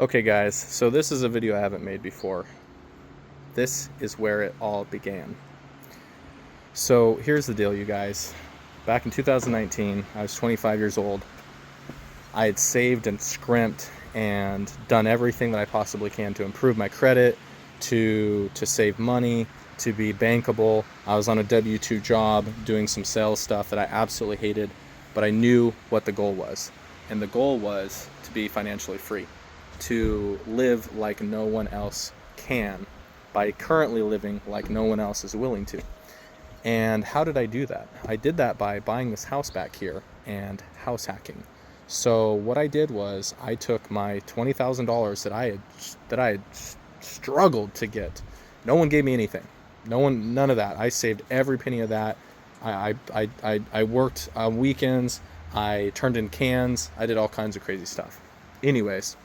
Okay guys, so this is a video I haven't made before. This is where it all began. So here's the deal, you guys. Back in 2019, I was 25 years old. I had saved and scrimped and done everything that I possibly can to improve my credit, to save money, to be bankable. I was on a W-2 job doing some sales stuff that I absolutely hated, but I knew what the goal was. And the goal was to be financially free, to live like no one else can by currently living like no one else is willing to. And how did I do that? I did that by buying this house back here and house hacking. So what I did was I took my $20,000 that I had struggled to get. No one gave me anything. None of that. I saved every penny of that. I worked on weekends. I turned in cans. I did all kinds of crazy stuff. Anyways,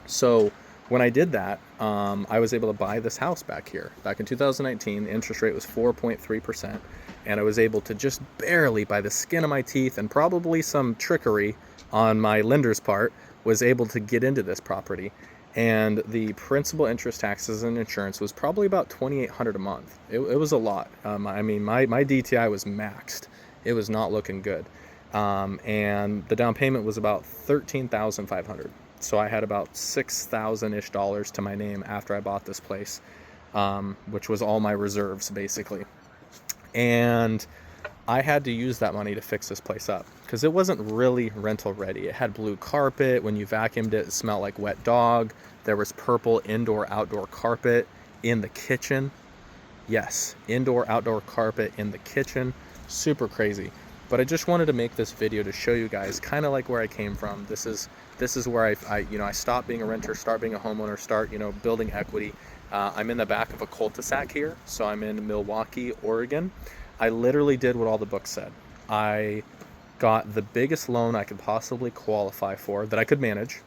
so when I did that, I was able to buy this house back here. Back in 2019, the interest rate was 4.3%, and I was able to just barely, by the skin of my teeth and probably some trickery on my lender's part, was able to get into this property. And the principal, interest, taxes, and insurance was probably about $2,800 a month. It was a lot. I mean, my DTI was maxed. It was not looking good. And the down payment was about $13,500. So I had about $6,000-ish to my name after I bought this place, which was all my reserves basically. And I had to use that money to fix this place up because it wasn't really rental ready. It had blue carpet. When you vacuumed it, it smelled like wet dog. There was purple indoor-outdoor carpet in the kitchen. Yes, indoor-outdoor carpet in the kitchen. Super crazy. But I just wanted to make this video to show you guys kind of like where I came from. This is where I stopped being a renter, start being a homeowner, start building equity. I'm in the back of a cul-de-sac here, so I'm in Milwaukie, Oregon. I literally did what all the books said. I got the biggest loan I could possibly qualify for that I could manage,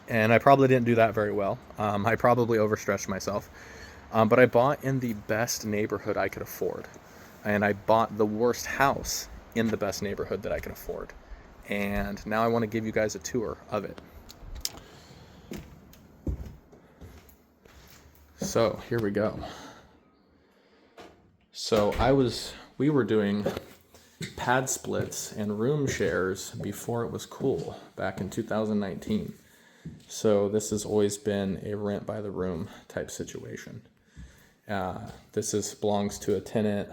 and I probably didn't do that very well. I probably overstretched myself, but I bought in the best neighborhood I could afford, and I bought the worst house in the best neighborhood that I could afford. And now I want to give you guys a tour of it. So here we go. So we were doing pad splits and room shares before it was cool back in 2019. So this has always been a rent by the room type situation. This belongs to a tenant.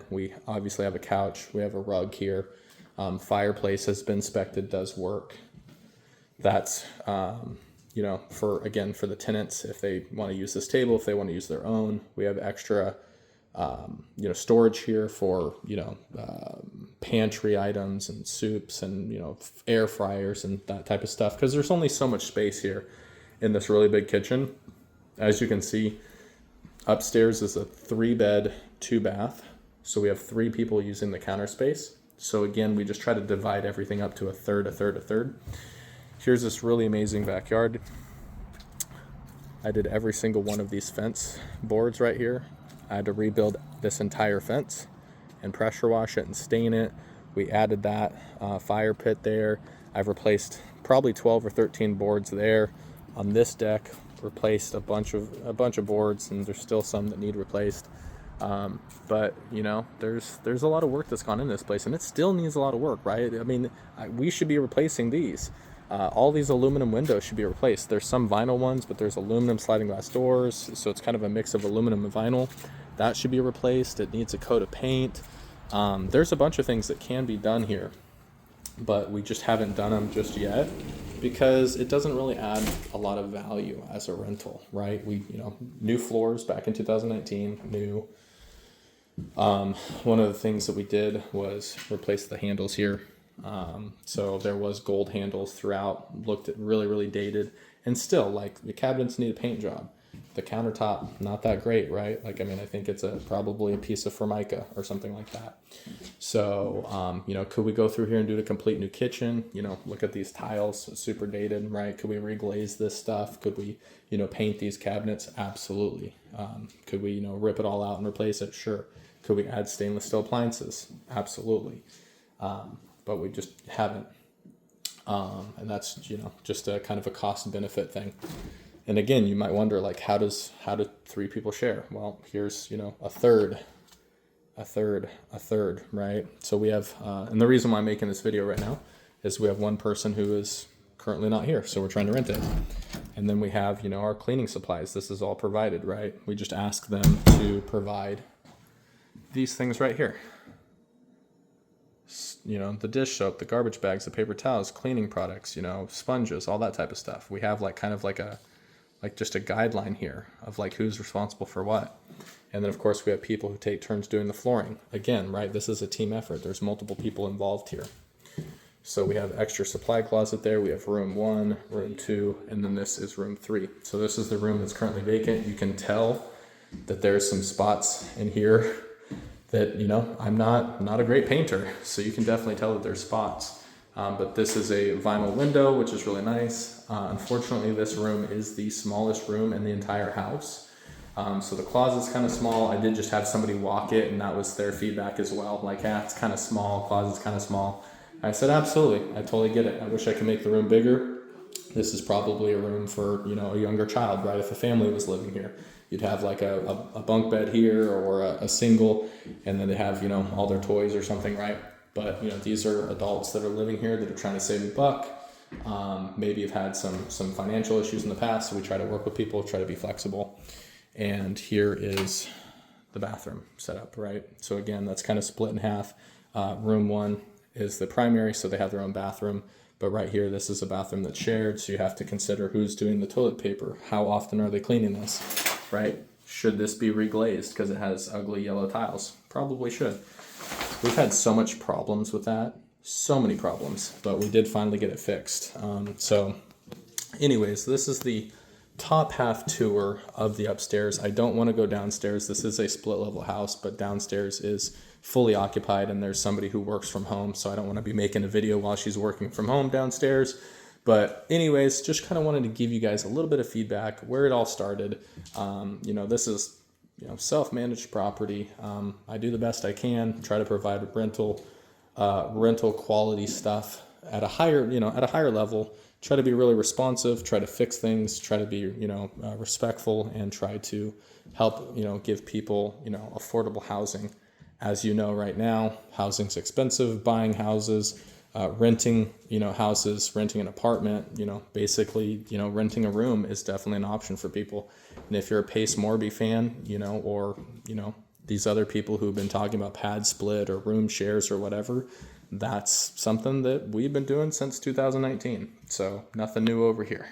We obviously have a couch. We have a rug here. Fireplace has been inspected, does work. That's, for the tenants, if they want to use this table, if they want to use their own. We have extra, storage here for, pantry items and soups and, air fryers and that type of stuff. Because there's only so much space here in this really big kitchen. As you can see, upstairs is a 3-bed, 2-bath. So we have 3 people using the counter space. So again, we just try to divide everything up to a third. Here's this really amazing backyard. I did every single one of these fence boards right here. I had to rebuild this entire fence and pressure wash it and stain it. We added that fire pit there. I've replaced probably 12 or 13 boards there. On this deck, replaced a bunch of boards, and there's still some that need replaced. But there's a lot of work that's gone in this place, and it still needs a lot of work, right? I mean, we should be replacing these. All these aluminum windows should be replaced. There's some vinyl ones, but there's aluminum sliding glass doors, so it's kind of a mix of aluminum and vinyl. That should be replaced. It needs a coat of paint. There's a bunch of things that can be done here, but we just haven't done them just yet because it doesn't really add a lot of value as a rental, right? New floors back in 2019, new. One of the things that we did was replace the handles here. So there was gold handles throughout, looked at really, really dated, and still, like, the cabinets need a paint job. The countertop, not that great, right? I think it's probably a piece of Formica or something like that. So, could we go through here and do a complete new kitchen? Look at these tiles, super dated, right? Could we reglaze this stuff? Could we, paint these cabinets? Absolutely. Could we, rip it all out and replace it? Sure. Could we add stainless steel appliances? Absolutely. But we just haven't. And that's, just a kind of a cost benefit thing. And again, you might wonder, like, how do 3 people share? Well, here's, a third, right? So we have, and the reason why I'm making this video right now is we have one person who is currently not here, so we're trying to rent it. And then we have, our cleaning supplies. This is all provided, right? We just ask them to provide these things right here. The dish soap, the garbage bags, the paper towels, cleaning products, sponges, all that type of stuff. We have just a guideline here of like who's responsible for what. And then of course we have people who take turns doing the flooring. Again, right, this is a team effort. There's multiple people involved here. So we have extra supply closet there. We have room 1, room 2, and then this is room 3. So this is the room that's currently vacant. You can tell that there's some spots in here that, I'm not a great painter, so you can definitely tell that there's spots. But this is a vinyl window, which is really nice. Unfortunately, this room is the smallest room in the entire house. So the closet's kind of small. I did just have somebody walk it, and that was their feedback as well. Like, it's kind of small, closet's kind of small. I said, absolutely, I totally get it. I wish I could make the room bigger. This is probably a room for, a younger child, right? If a family was living here, you'd have like a bunk bed here or a single, and then they have, all their toys or something, right? But, these are adults that are living here that are trying to save a buck. Maybe have had some financial issues in the past, so we try to work with people, try to be flexible. And here is the bathroom set up, right? So again, that's kind of split in half. Room 1 is the primary, so they have their own bathroom. But right here, this is a bathroom that's shared, so you have to consider who's doing the toilet paper. How often are they cleaning this, right? Should this be reglazed because it has ugly yellow tiles? Probably should. We've had so much problems with that, so many problems, but we did finally get it fixed. So anyways, this is the top half tour of the upstairs. I don't want to go downstairs. This is a split level house, but downstairs is fully occupied and there's somebody who works from home, so I don't want to be making a video while she's working from home downstairs. But anyways, just kind of wanted to give you guys a little bit of feedback where it all started. This is self-managed property. I do the best I can, try to provide rental quality stuff at a higher level, try to be really responsive, try to fix things, try to be, respectful, and try to help, give people, affordable housing. As you know, right now, housing's expensive, buying houses, renting, houses, renting an apartment, basically, renting a room is definitely an option for people. And if you're a Pace Morby fan, or, these other people who've been talking about pad split or room shares or whatever, that's something that we've been doing since 2019. So nothing new over here.